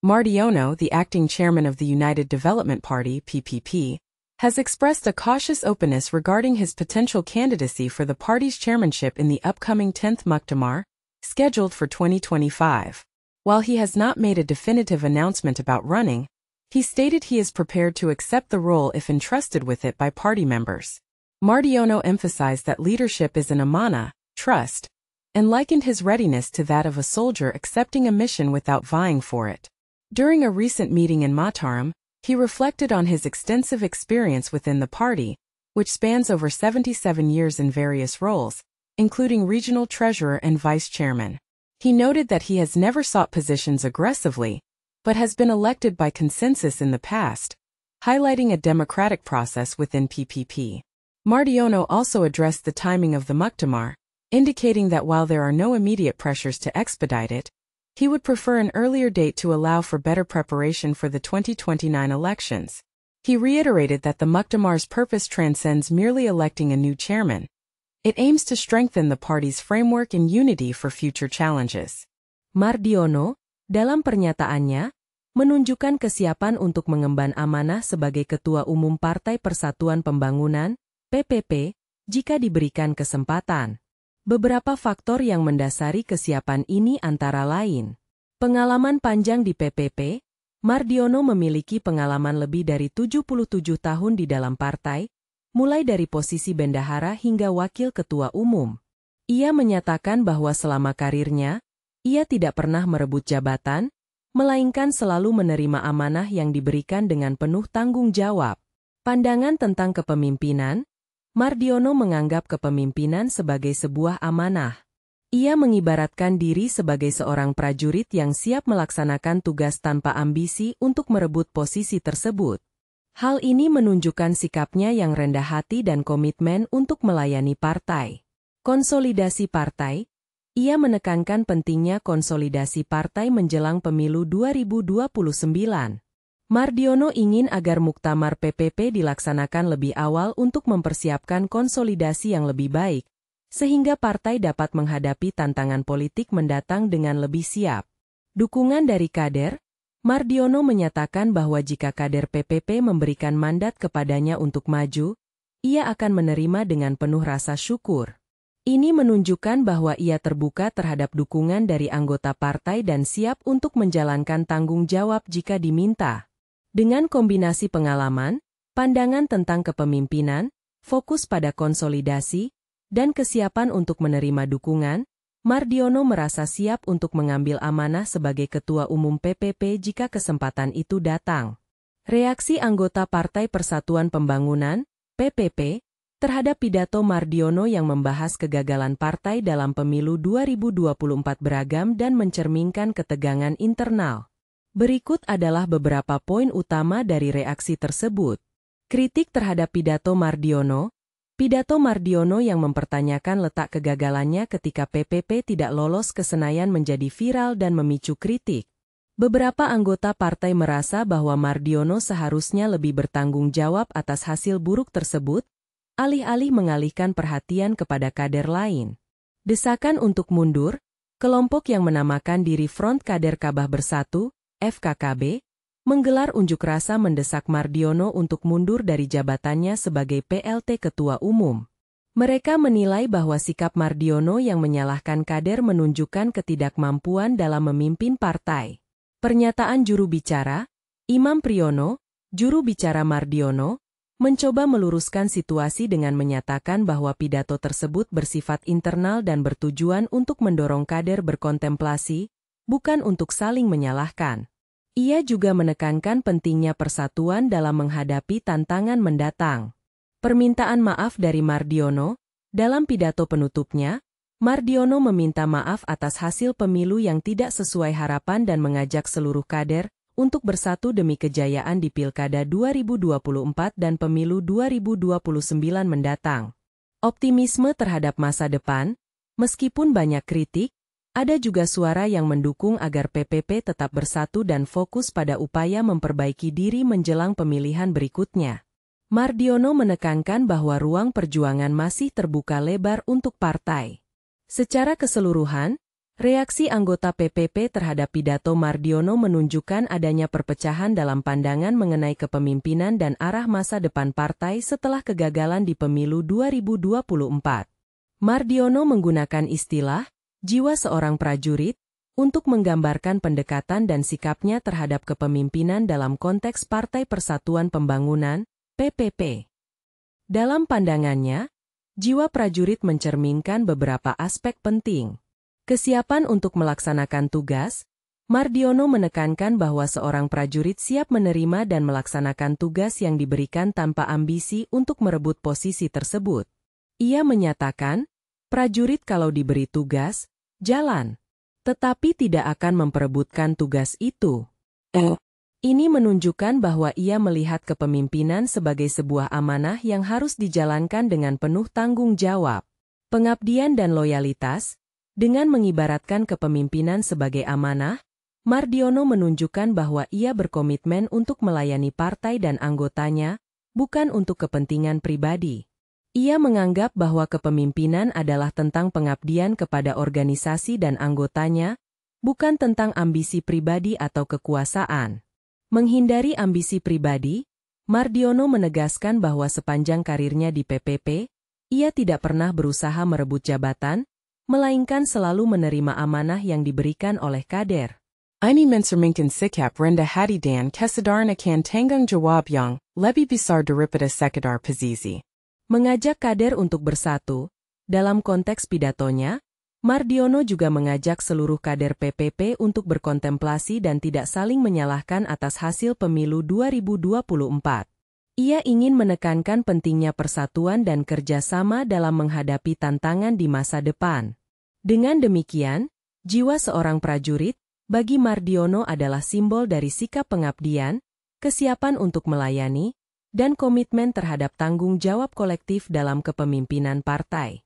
Mardiono, the acting chairman of the United Development Party (PPP, has expressed a cautious openness regarding his potential candidacy for the party's chairmanship in the upcoming 10th Muktamar, scheduled for 2025. While he has not made a definitive announcement about running, he stated he is prepared to accept the role if entrusted with it by party members. Mardiono emphasized that leadership is an amana, trust, and likened his readiness to that of a soldier accepting a mission without vying for it. During a recent meeting in Mataram, he reflected on his extensive experience within the party, which spans over 77 years in various roles, including regional treasurer and vice chairman. He noted that he has never sought positions aggressively, but has been elected by consensus in the past, highlighting a democratic process within PPP. Mardiono also addressed the timing of the Muktamar, indicating that while there are no immediate pressures to expedite it, he would prefer an earlier date to allow for better preparation for the 2029 elections. He reiterated that the Muktamar's purpose transcends merely electing a new chairman. It aims to strengthen the party's framework and unity for future challenges. Mardiono, dalam pernyataannya, menunjukkan kesiapan untuk mengemban amanah sebagai Ketua Umum Partai Persatuan Pembangunan, PPP, jika diberikan kesempatan. Beberapa faktor yang mendasari kesiapan ini antara lain. Pengalaman panjang di PPP, Mardiono memiliki pengalaman lebih dari 77 tahun di dalam partai, mulai dari posisi bendahara hingga wakil ketua umum. Ia menyatakan bahwa selama karirnya, ia tidak pernah merebut jabatan, melainkan selalu menerima amanah yang diberikan dengan penuh tanggung jawab. Pandangan tentang kepemimpinan, Mardiono menganggap kepemimpinan sebagai sebuah amanah. Ia mengibaratkan diri sebagai seorang prajurit yang siap melaksanakan tugas tanpa ambisi untuk merebut posisi tersebut. Hal ini menunjukkan sikapnya yang rendah hati dan komitmen untuk melayani partai. Konsolidasi partai, ia menekankan pentingnya konsolidasi partai menjelang pemilu 2029. Mardiono ingin agar Muktamar PPP dilaksanakan lebih awal untuk mempersiapkan konsolidasi yang lebih baik, sehingga partai dapat menghadapi tantangan politik mendatang dengan lebih siap. Dukungan dari kader, Mardiono menyatakan bahwa jika kader PPP memberikan mandat kepadanya untuk maju, ia akan menerima dengan penuh rasa syukur. Ini menunjukkan bahwa ia terbuka terhadap dukungan dari anggota partai dan siap untuk menjalankan tanggung jawab jika diminta. Dengan kombinasi pengalaman, pandangan tentang kepemimpinan, fokus pada konsolidasi, dan kesiapan untuk menerima dukungan, Mardiono merasa siap untuk mengambil amanah sebagai Ketua Umum PPP jika kesempatan itu datang. Reaksi anggota Partai Persatuan Pembangunan, PPP, terhadap pidato Mardiono yang membahas kegagalan partai dalam pemilu 2024 beragam dan mencerminkan ketegangan internal. Berikut adalah beberapa poin utama dari reaksi tersebut. Kritik terhadap pidato Mardiono. Pidato Mardiono yang mempertanyakan letak kegagalannya ketika PPP tidak lolos ke Senayan menjadi viral dan memicu kritik. Beberapa anggota partai merasa bahwa Mardiono seharusnya lebih bertanggung jawab atas hasil buruk tersebut, alih-alih mengalihkan perhatian kepada kader lain. Desakan untuk mundur, kelompok yang menamakan diri Front Kader Kabah Bersatu, FKKB, menggelar unjuk rasa mendesak Mardiono untuk mundur dari jabatannya sebagai PLT Ketua Umum. Mereka menilai bahwa sikap Mardiono yang menyalahkan kader menunjukkan ketidakmampuan dalam memimpin partai. Pernyataan juru bicara, Imam Priyono, juru bicara Mardiono, mencoba meluruskan situasi dengan menyatakan bahwa pidato tersebut bersifat internal dan bertujuan untuk mendorong kader berkontemplasi, bukan untuk saling menyalahkan. Ia juga menekankan pentingnya persatuan dalam menghadapi tantangan mendatang. Permintaan maaf dari Mardiono, dalam pidato penutupnya, Mardiono meminta maaf atas hasil pemilu yang tidak sesuai harapan dan mengajak seluruh kader untuk bersatu demi kejayaan di Pilkada 2024 dan Pemilu 2029 mendatang. Optimisme terhadap masa depan, meskipun banyak kritik, ada juga suara yang mendukung agar PPP tetap bersatu dan fokus pada upaya memperbaiki diri menjelang pemilihan berikutnya. Mardiono menekankan bahwa ruang perjuangan masih terbuka lebar untuk partai. Secara keseluruhan, Reaksi anggota PPP terhadap pidato Mardiono menunjukkan adanya perpecahan dalam pandangan mengenai kepemimpinan dan arah masa depan partai setelah kegagalan di pemilu 2024. Mardiono menggunakan istilah jiwa seorang prajurit untuk menggambarkan pendekatan dan sikapnya terhadap kepemimpinan dalam konteks Partai Persatuan Pembangunan, PPP. Dalam pandangannya, jiwa prajurit mencerminkan beberapa aspek penting. Kesiapan untuk melaksanakan tugas, Mardiono menekankan bahwa seorang prajurit siap menerima dan melaksanakan tugas yang diberikan tanpa ambisi untuk merebut posisi tersebut. Ia menyatakan, prajurit kalau diberi tugas, jalan. Tetapi tidak akan memperebutkan tugas itu. Ini menunjukkan bahwa ia melihat kepemimpinan sebagai sebuah amanah yang harus dijalankan dengan penuh tanggung jawab. Pengabdian dan loyalitas. Dengan mengibaratkan kepemimpinan sebagai amanah, Mardiono menunjukkan bahwa ia berkomitmen untuk melayani partai dan anggotanya, bukan untuk kepentingan pribadi. Ia menganggap bahwa kepemimpinan adalah tentang pengabdian kepada organisasi dan anggotanya, bukan tentang ambisi pribadi atau kekuasaan. Menghindari ambisi pribadi, Mardiono menegaskan bahwa sepanjang karirnya di PPP, ia tidak pernah berusaha merebut jabatan, melainkan selalu menerima amanah yang diberikan oleh kader. Ini mencerminkan sikap rendah hati dan kesadaran akan tanggung jawab yang lebih besar daripada sekadar posisi. Mengajak kader untuk bersatu, dalam konteks pidatonya, Mardiono juga mengajak seluruh kader PPP untuk berkontemplasi dan tidak saling menyalahkan atas hasil pemilu 2024. Ia ingin menekankan pentingnya persatuan dan kerjasama dalam menghadapi tantangan di masa depan. Dengan demikian, jiwa seorang prajurit, bagi Mardiono adalah simbol dari sikap pengabdian, kesiapan untuk melayani, dan komitmen terhadap tanggung jawab kolektif dalam kepemimpinan partai.